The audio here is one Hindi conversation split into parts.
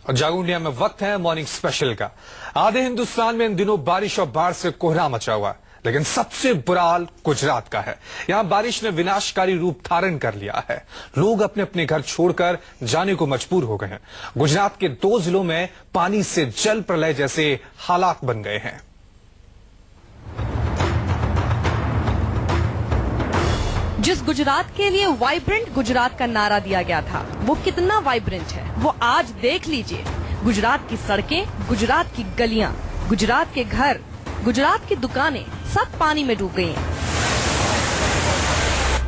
और जागो इंडिया में वक्त है मॉर्निंग स्पेशल का। आधे हिंदुस्तान में इन दिनों बारिश और बाढ़ से कोहरा मचा हुआ है, लेकिन सबसे बुरा हाल गुजरात का है। यहां बारिश ने विनाशकारी रूप धारण कर लिया है। लोग अपने अपने घर छोड़कर जाने को मजबूर हो गए हैं। गुजरात के 2 जिलों में पानी से जल प्रलय जैसे हालात बन गए हैं। जिस गुजरात के लिए वाइब्रेंट गुजरात का नारा दिया गया था, वो कितना वाइब्रेंट है वो आज देख लीजिए। गुजरात की सड़कें, गुजरात की गलियां, गुजरात के घर, गुजरात की दुकानें सब पानी में डूब गई हैं।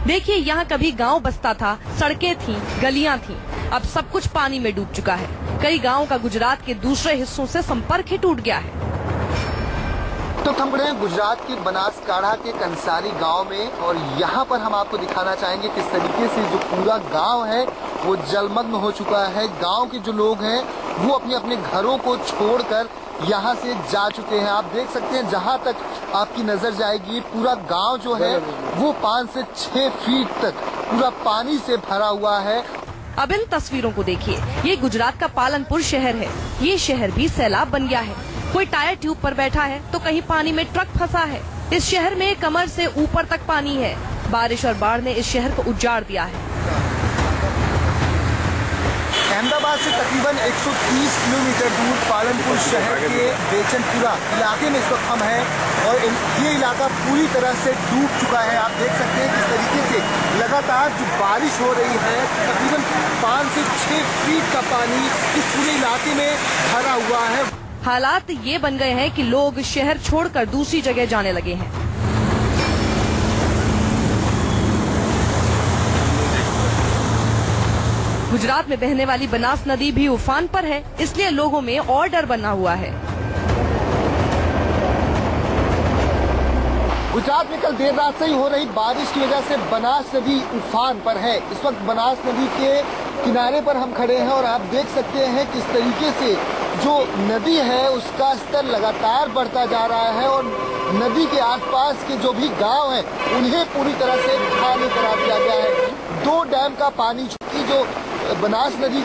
देखिए, यहाँ कभी गांव बसता था, सड़कें थीं, गलियां थीं, अब सब कुछ पानी में डूब चुका है। कई गांवों का गुजरात के दूसरे हिस्सों से संपर्क ही टूट गया है। तो हम खड़े हैं गुजरात के बनासकांठा के कंसारी गांव में, और यहाँ पर हम आपको दिखाना चाहेंगे किस तरीके से जो पूरा गांव है वो जलमग्न हो चुका है। गांव के जो लोग हैं वो अपने अपने घरों को छोड़कर यहाँ से जा चुके हैं। आप देख सकते हैं, जहाँ तक आपकी नजर जाएगी पूरा गांव जो है वो 5 से 6 फीट तक पूरा पानी से भरा हुआ है। अब इन तस्वीरों को देखिए, ये गुजरात का पालनपुर शहर है। ये शहर भी सैलाब बन गया है। कोई टायर ट्यूब पर बैठा है तो कहीं पानी में ट्रक फंसा है। इस शहर में कमर से ऊपर तक पानी है। बारिश और बाढ़ ने इस शहर को उजाड़ दिया है। अहमदाबाद से तकरीबन 130 किलोमीटर दूर पालनपुर शहर के बेचनपुरा इलाके में इस वक्त हम हैं, और ये इलाका पूरी तरह से डूब चुका है। आप देख सकते हैं किस तरीके से लगातार जो बारिश हो रही है, तकरीबन 5 से 6 फीट का पानी इस पूरे इलाके में भरा हुआ है। हालात ये बन गए हैं कि लोग शहर छोड़कर दूसरी जगह जाने लगे हैं। गुजरात में बहने वाली बनास नदी भी उफान पर है, इसलिए लोगों में और डर बना हुआ है। गुजरात में कल देर रात से ही हो रही बारिश की वजह से बनास नदी उफान पर है। इस वक्त बनास नदी के किनारे पर हम खड़े हैं, और आप देख सकते हैं किस तरीके से जो नदी है उसका स्तर लगातार बढ़ता जा रहा है, और नदी के आसपास के जो भी गांव हैं उन्हें पूरी तरह से खाली करा दिया गया है। 2 डैम का पानी, चूंकि जो बनास नदी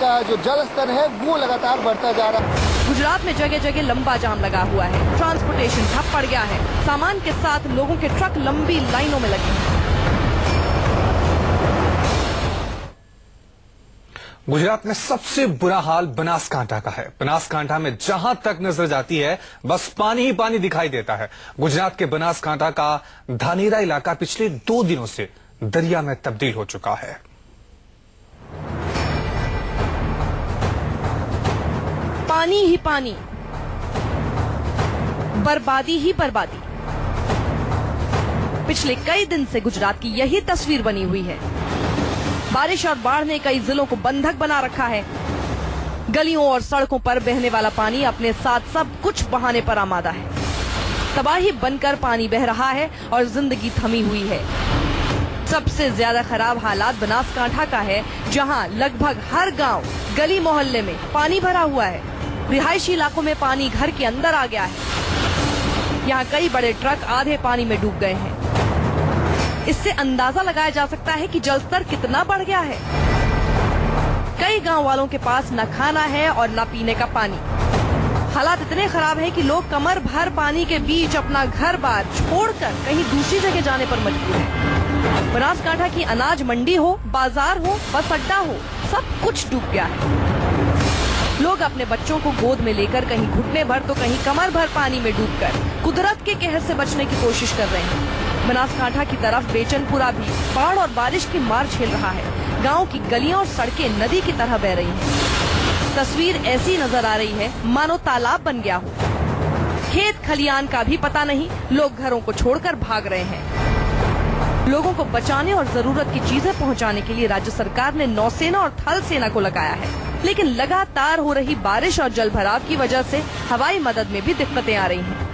का जो जल स्तर है वो लगातार बढ़ता जा रहा है। गुजरात में जगह जगह लंबा जाम लगा हुआ है। ट्रांसपोर्टेशन ठप पड़ गया है। सामान के साथ लोगों के ट्रक लंबी लाइनों में लगे हैं। गुजरात में सबसे बुरा हाल बनासकांठा का है। बनासकांठा में जहां तक नजर जाती है बस पानी ही पानी दिखाई देता है। गुजरात के बनासकांठा का धानेरा इलाका पिछले 2 दिनों से दरिया में तब्दील हो चुका है। पानी ही पानी, बर्बादी ही बर्बादी। पिछले कई दिन से गुजरात की यही तस्वीर बनी हुई है। बारिश और बाढ़ ने कई जिलों को बंधक बना रखा है। गलियों और सड़कों पर बहने वाला पानी अपने साथ सब कुछ बहाने पर आमादा है। तबाही बनकर पानी बह रहा है और जिंदगी थमी हुई है। सबसे ज्यादा खराब हालात बनासकांठा का है, जहां लगभग हर गांव, गली मोहल्ले में पानी भरा हुआ है। रिहायशी इलाकों में पानी घर के अंदर आ गया है। यहाँ कई बड़े ट्रक आधे पानी में डूब गए हैं। इससे अंदाजा लगाया जा सकता है कि जलस्तर कितना बढ़ गया है। कई गांव वालों के पास न खाना है और न पीने का पानी। हालात इतने खराब है कि लोग कमर भर पानी के बीच अपना घर बार छोड़कर कहीं दूसरी जगह जाने पर मजबूर हैं। बनासकांठा की अनाज मंडी हो, बाजार हो, बस अड्डा हो, सब कुछ डूब गया है। लोग अपने बच्चों को गोद में लेकर कहीं घुटने भर तो कहीं कमर भर पानी में डूबकर कुदरत के कहर से बचने की कोशिश कर रहे हैं। बनासकांठा की तरफ बेचनपुरा भी बाढ़ और बारिश की मार झेल रहा है। गांव की गलियां और सड़कें नदी की तरह बह रही हैं। तस्वीर ऐसी नजर आ रही है मानो तालाब बन गया हो। खेत खलियान का भी पता नहीं, लोग घरों को छोड़कर भाग रहे हैं। लोगों को बचाने और जरूरत की चीजें पहुंचाने के लिए राज्य सरकार ने नौसेना और थल सेना को लगाया है, लेकिन लगातार हो रही बारिश और जल भराव की वजह से हवाई मदद में भी दिक्कतें आ रही हैं।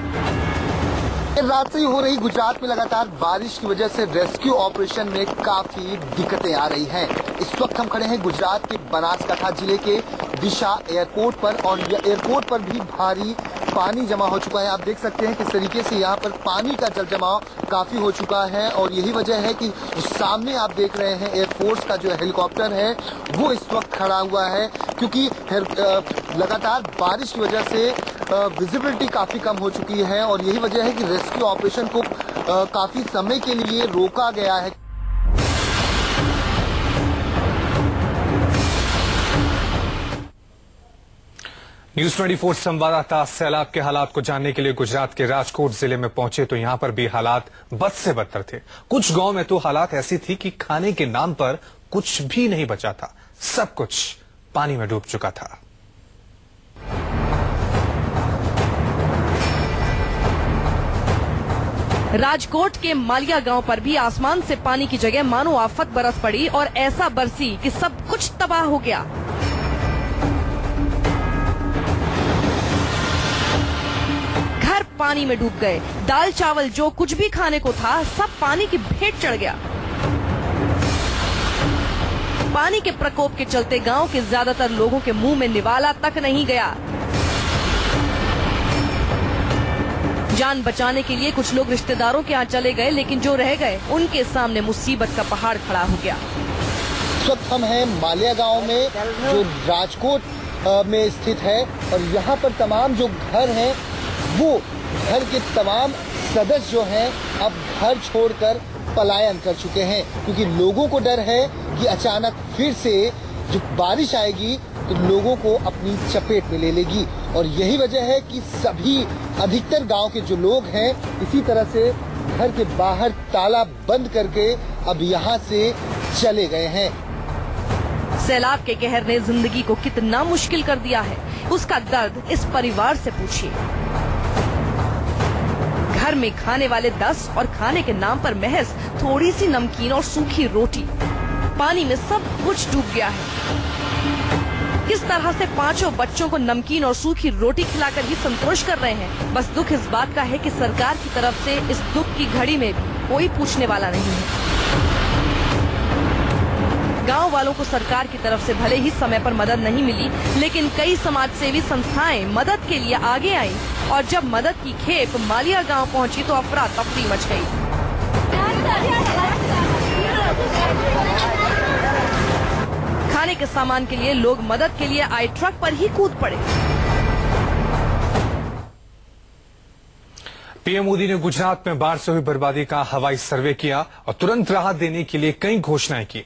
रात से ही हो रही गुजरात में लगातार बारिश की वजह से रेस्क्यू ऑपरेशन में काफी दिक्कतें आ रही हैं। इस वक्त हम खड़े हैं गुजरात के बनासकांठा जिले के दिशा एयरपोर्ट पर, और एयरपोर्ट पर भी भारी पानी जमा हो चुका है। आप देख सकते हैं किस तरीके से यहाँ पर पानी का जल जमाव काफी हो चुका है, और यही वजह है कि सामने आप देख रहे हैं एयरफोर्स का जो हेलीकॉप्टर है वो इस वक्त खड़ा हुआ है। क्योंकि लगातार बारिश की वजह से विजिबिलिटी काफी कम हो चुकी है और यही वजह है कि रेस्क्यू ऑपरेशन को काफी समय के लिए रोका गया है। न्यूज 24 संवाददाता सैलाब के हालात को जानने के लिए गुजरात के राजकोट जिले में पहुंचे तो यहां पर भी हालात बद से बदतर थे। कुछ गांव में तो हालात ऐसी थी कि खाने के नाम पर कुछ भी नहीं बचा था, सब कुछ पानी में डूब चुका था। राजकोट के मालिया गांव पर भी आसमान से पानी की जगह मानो आफत बरस पड़ी और ऐसा बरसी कि सब कुछ तबाह हो गया। घर पानी में डूब गए, दाल चावल जो कुछ भी खाने को था सब पानी की भेंट चढ़ गया। पानी के प्रकोप के चलते गांव के ज्यादातर लोगों के मुंह में निवाला तक नहीं गया। जान बचाने के लिए कुछ लोग रिश्तेदारों के यहाँ चले गए, लेकिन जो रह गए उनके सामने मुसीबत का पहाड़ खड़ा हो गया। इस वक्त हम हैं मालिया गांव में जो राजकोट में स्थित है और यहाँ पर तमाम जो घर हैं वो घर के तमाम सदस्य जो हैं अब घर छोड़कर पलायन कर चुके हैं, क्योंकि लोगों को डर है कि अचानक फिर से जो बारिश आएगी तो लोगों को अपनी चपेट में ले लेगी। और यही वजह है कि सभी अधिकतर गांव के जो लोग हैं इसी तरह से घर के बाहर ताला बंद करके अब यहाँ से चले गए हैं। सैलाब के कहर ने जिंदगी को कितना मुश्किल कर दिया है, उसका दर्द इस परिवार से पूछिए। घर में खाने वाले 10 और खाने के नाम पर महज थोड़ी सी नमकीन और सूखी रोटी, पानी में सब कुछ डूब गया है। किस तरह से 5 बच्चों को नमकीन और सूखी रोटी खिलाकर ही संतोष कर रहे हैं। बस दुख इस बात का है कि सरकार की तरफ से इस दुख की घड़ी में भी कोई पूछने वाला नहीं है। गांव वालों को सरकार की तरफ से भले ही समय पर मदद नहीं मिली, लेकिन कई समाज सेवी संस्थाएं मदद के लिए आगे आईं और जब मदद की खेप मालिया गांव पहुंची तो अफरा तफरी मच गई। खाने के सामान के लिए लोग मदद के लिए आए ट्रक पर ही कूद पड़े। पीएम मोदी ने गुजरात में बाढ़ से हुई बर्बादी का हवाई सर्वे किया और तुरंत राहत देने के लिए कई घोषणाएं की।